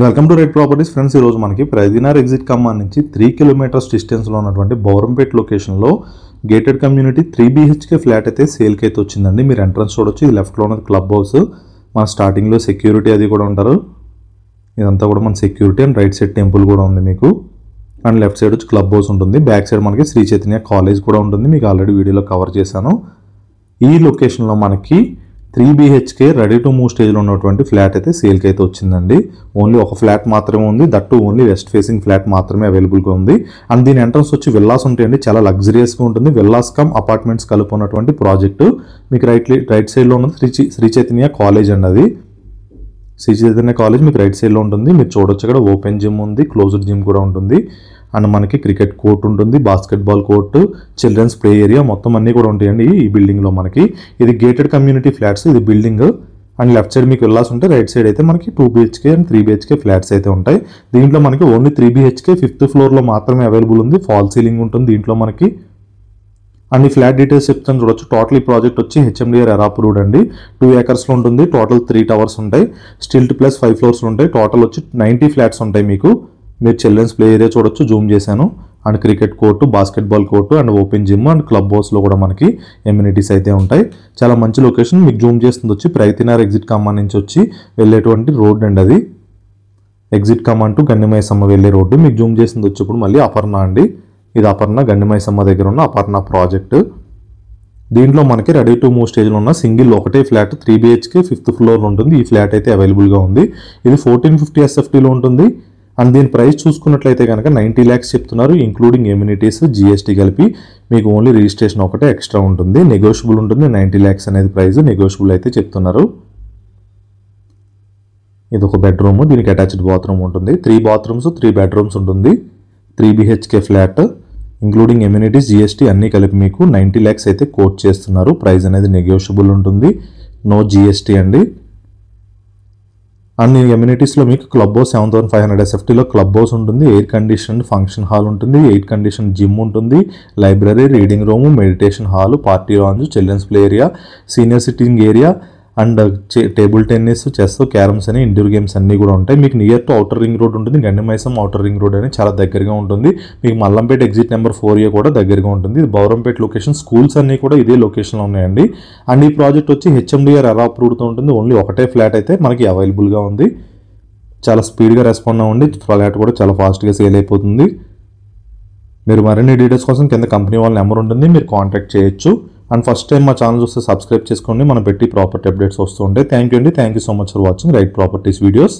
Welcome to right properties friends. ఈరోజు మనకి ప్రదినార్ exit కమాన్ నుంచి 3 కిలోమీటర్స్ డిస్టెన్స్లో ఉన్నటువంటి బౌరంపేట్ లొకేషన్లో గేటెడ్ కమ్యూనిటీ 3 BHK ఫ్లాట్ అయితే సేల్కి అయితే వచ్చిందండి. మీరు ఎంట్రన్స్ చూడొచ్చు. ఇది లెఫ్ట్లో ఉన్నది క్లబ్ హౌస్. మన స్టార్టింగ్లో సెక్యూరిటీ అది కూడా ఉంటారు. ఇదంతా కూడా మన security and right side temple కూడా ఉంది మీకు. అండ్ లెఫ్ట్ సైడ్ వచ్చి క్లబ్ హౌస్ ఉంటుంది. బ్యాక్ సైడ్ మనకి శ్రీ చైతన్య కాలేజ్ కూడా ఉంటుంది. మీకు ఆల్రెడీ వీడియోలో కవర్ చేశాను. ఈ లొకేషన్లో మనకి 3 BHK రెడీ టు మూవ్ స్టేజ్లో ఉన్నటువంటి ఫ్లాట్ అయితే సేల్కి అయితే వచ్చిందండి. ఓన్లీ ఒక ఫ్లాట్ మాత్రమే ఉంది. That only west facing flat మాత్రమే అవైలబుల్గా ఉంది. అండ్ దీని ఎంట్రన్స్ వచ్చి విల్లాస్ ఉంటాయండి. చాలా లగ్జరియస్గా ఉంటుంది. విల్లాస్ కమ్ అపార్ట్మెంట్స్ కలిపి ఉన్నటువంటి ప్రాజెక్టు. మీకు రైట్ సైడ్లో ఉన్నది శ్రీ చైతన్య కాలేజ్ అండి. అది శ్రీ చైతన్య కాలేజ్ మీకు రైట్ సైడ్లో ఉంటుంది. మీరు చూడొచ్చు అక్కడ ఓపెన్ జిమ్ ఉంది, క్లోజ్డ్ జిమ్ కూడా ఉంటుంది. అండ్ మనకి క్రికెట్ కోర్ట్ ఉంటుంది, basketball court, children's play area మొత్తం అన్నీ కూడా ఉంటాయండి ఈ బిల్డింగ్లో మనకి. ఇది గేటెడ్ కమ్యూనిటీ ఫ్లాట్స్ ఇది బిల్డింగ్. అండ్ లెఫ్ట్ సైడ్ మీకు విల్లాస్ ఉంటాయి. రైట్ సైడ్ అయితే మనకి 2 BHK అండ్ 3 BHK ఫ్లాట్స్ అయితే ఉంటాయి. దీంట్లో మనకి ఓన్లీ 3 BHK 5th ఫ్లోర్లో మాత్రమే అవైలబుల్ ఉంది. ఫాల్ సీలింగ్ ఉంటుంది దీంట్లో మనకి. అండ్ ఈ ఫ్లాట్ డీటెయిల్స్ చెప్తాను చూడొచ్చు. టోటల్ ఈ ప్రాజెక్ట్ వచ్చి HMDR అప్రూవ్డ్ అండి. 2 acres ఉంటుంది. టోటల్ 3 towers ఉంటాయి. స్టిల్ట్ ప్లస్ 5 floors ఉంటాయి. టోటల్ వచ్చి 90 ఫ్లాట్స్ ఉంటాయి మీకు. మీరు చిల్డ్రన్స్ ప్లే ఏరియా చూడొచ్చు, జూమ్ చేశాను. And cricket court, basketball court and open gym and club హౌస్లో కూడా మనకి ఎమ్యూనిటీస్ అయితే ఉంటాయి. చాలా మంచి లొకేషన్. మీకు జూమ్ చేస్తుంది వచ్చి ప్రతినార్ ఎగ్జిట్ కమాన్ నుంచి వచ్చి వెళ్ళేటువంటి రోడ్ అండి. అది ఎగ్జిట్ కమాన్ టు గండిమైసమ్మ వెళ్ళే రోడ్డు. మీకు జూమ్ చేస్తుంది వచ్చి ఇప్పుడు మళ్ళీ అపర్ణ అండి. ఇది అపర్ణ గండిమైసమ్మ దగ్గర ఉన్న అపర్ణ ప్రాజెక్టు. దీంట్లో మనకి రెడీ టు మూవ్ స్టేజ్లో ఉన్న సింగిల్ ఒకటే ఫ్లాట్ 3 BHK 5th ఫ్లోర్ ఉంటుంది. ఈ ఫ్లాట్ అయితే అవైలబుల్గా ఉంది. ఇది 1450 SFTలో ఉంటుంది. అండ్ దీని ప్రైస్ చూసుకున్నట్లయితే కనుక 90 lakhs చెప్తున్నారు, ఇంక్లూడింగ్ ఎమ్యూనిటీస్ GST కలిపి. మీకు ఓన్లీ రిజిస్ట్రేషన్ ఒకటే ఎక్స్ట్రా ఉంటుంది. నెగోషియబుల్ ఉంటుంది. 90 lakhs అనేది ప్రైస్ నెగోషియబుల్ అయితే చెప్తున్నారు. ఇది ఒక బెడ్రూమ్. దీనికి అటాచ్డ్ బాత్రూమ్ ఉంటుంది. 3 bathrooms 3 bedrooms ఉంటుంది. 3 BHK flat including amenities GST అన్నీ కలిపి మీకు 90 lakhs అయితే కోట్ చేస్తున్నారు. ప్రైస్ అనేది నెగోషియబుల్ ఉంటుంది. నో GST అండి. అన్ని ఎమ్యూనిటీస్లో మీకు క్లబ్ హౌస్ 7500 SFTలో క్లబ్ హౌస్ ఉంటుంది. ఎయిర్ కండిషన్ ఫంక్షన్ హాల్ ఉంటుంది. ఎయిర్ కండిషన్ జిమ్ ఉంటుంది. Library, reading room, meditation hall, party lounge, children's play area, senior sitting area and table tennis, chess, carroms అని indoor games అన్నీ కూడా ఉంటాయి. మీకు near to outer ring road ఉంటుంది. Gandimaisamma outer ring road అనేది చాలా దగ్గరగా ఉంటుంది. మీకు మల్లంపేట ఎగ్జిట్ నెంబర్ 4A కూడా దగ్గరగా ఉంటుంది. ఇది బౌరంపేట లొకేషన్. స్కూల్స్ అన్నీ కూడా ఇదే లొకేషన్లో ఉన్నాయండి. అండ్ ఈ ప్రాజెక్ట్ వచ్చి HMDR అప్రూవ్డ్తో ఉంటుంది. ఓన్లీ ఒకటే ఫ్లాట్ అయితే మనకి అవైలబుల్గా ఉంది. చాలా స్పీడ్గా రెస్పాండ్ అవ్వండి. ఫ్లాట్ కూడా చాలా ఫాస్ట్గా సేల్ అయిపోతుంది. మీరు మరిన్ని డీటెయిల్స్ కోసం కింద కంపెనీ వాళ్ళ నెంబర్ ఉంటుంది, మీరు కాంటాక్ట్ చేయొచ్చు. అండ్ ఫస్ట్ టైం మా ఛానల్ చూస్తే సబ్స్క్రైబ్ చేసుకోండి. మనం పెట్టి ప్రాపర్టీ అప్డేట్స్ వస్తూ ఉంటాయి. థ్యాంక్ యూ అండి. Thank you so much for watching right properties videos.